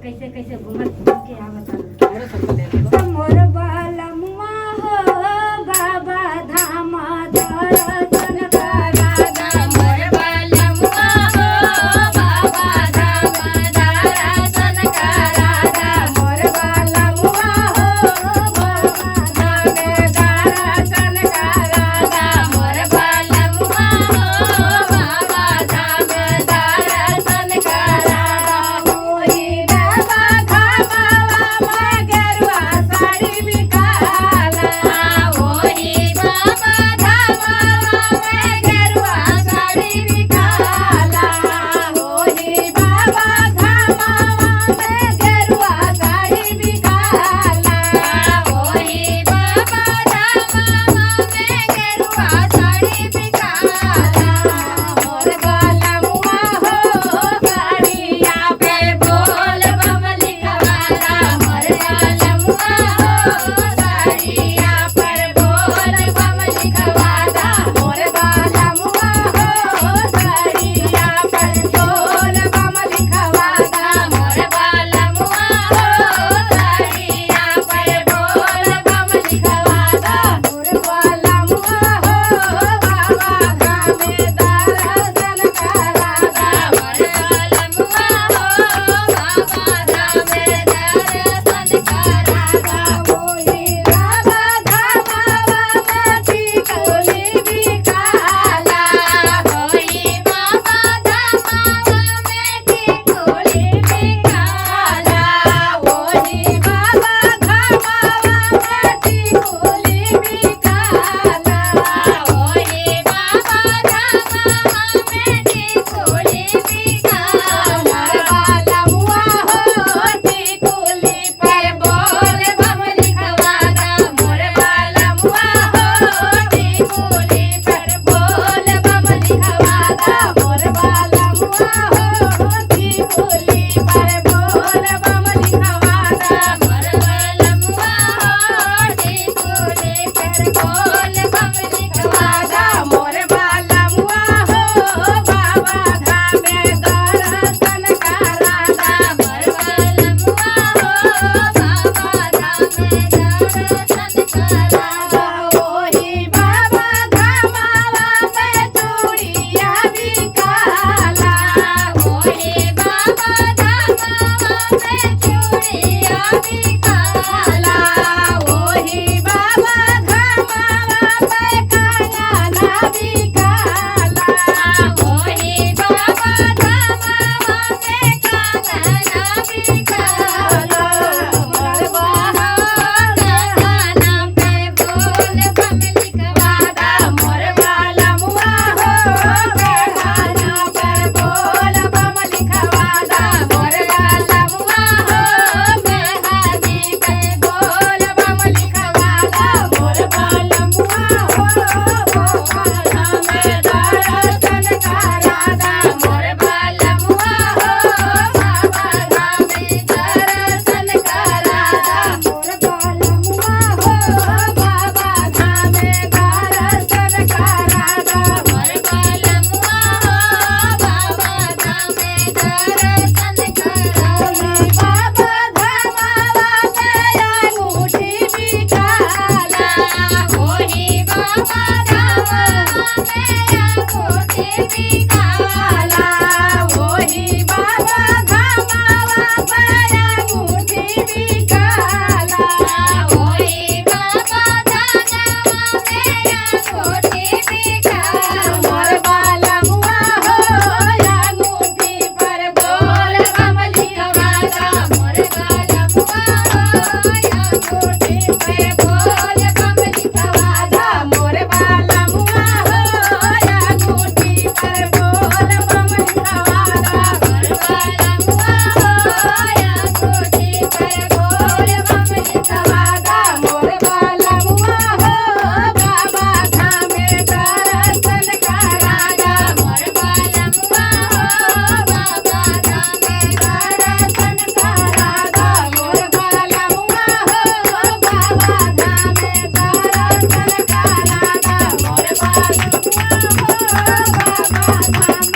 कैसे कैसे घूमत के आवत हमरे सबको ले लो। मोर बालमुआ हो बाबा धाम दर्शन करादा मोर बालमुआ हो बाबा धाम दर्शन करादा मोर बालमुआ हो बाबा धाम दर्शन करादा मोर बालमुआ हो बाबा धाम दर्शन करादा मोरी बाबा धामवा में गेरुआ साड़ी बिकाला मोरी बाबा धामवा में गेरुआ साड़ी बिकाला मोरी बाबा धामवा में गेरुआ साड़ी बिकाला मोरी बाबा धामवा में गेरुआ साड़ी बिकाला मोर बालमुआ हो गाड़िया पे बोल बम लिखवाला मोर बालमुआ हो गाड़िया पर बोल बम लिखवाला मोर बालमुआ हो गाड़िया पर बोल बम लिखवाला मोर बालमुआ हो गाड़िया पर बोल बम लिखवाला मोर बालमुआ हो बाबा धाम दर्शन करादा मोर बालमुआ हो बाबा धाम दर्शन करादा मोरी बाबा धामवा में टिकुली बिकाला मोरी बाबा धामवा में टिकुली बिकाला मोरी बाबा धामवा में टिकुली बिकाला मोरी बाबा धामवा में टिकुली बिकाला मोर बालमुआ हो टिकुली पर बोल बम लिखवादा मोर बालमुआ हो टिकुली पर बोल बम लिखवादा मोर बालमुआ हो टिकुली पर बोल बम लिखवादा मोर बालमुआ हो टिकुली पर बोल बम लिखवादा मोर बालमुआ हो बाबा धाम दर्शन करादा मोर बालमुआ हो बाबा धाम दर्शन करादा ओही बाबा धामवा में चूड़िया बिकाला ओही बाबा धामवा में चूड़िया बिकाला ओही बाबा धामवा में कंगना बिकाला ओही बाबा धामवा में कंगना बिकाला मोर बाहा गाना पे बोल बम लिखवादा मोर बालमुआ हो गाना पर बोल बम लिखवादा मोर बालमुआ हो मेहदी पे बोल बम लिखवादा मोर बालमुआ हो बाबा धाम दर्शन करादा मोर बालमुआ हो बाबा धाम दर्शन करादा मोर बालमुआ हो बाबा धाम दर्शन करादा मोर बालमुआ हो बाबा धाम दर्शन करादा बाबा धामवा में अंगूठी बिकाला ओही बाबा धामवा में अंगूठी बिकाला ओही बाबा धामवा में अंगूठी बिकाला ओही बाबा धामवा में अंगूठी बिकाला मोर बालमुआ हो अंगूठी पर बोल बम लिखवादा मोर बालमुआ हो अंगूठी पे बोल बम लिखवादा मोर बालमुआ हो अंगूठी पर बोल बम लिखवादा मोर बालमुआ हो अंगूठी पर बोल बम लिखवादा मोर बालमुआ हो बाबा धाम दर्शन करादा मोर बालमुआ हो बाबा धाम दर्शन करादा मोर बालमुआ हो बाबा धाम दर्शन करादा मोर बालमुआ हो बाबा धाम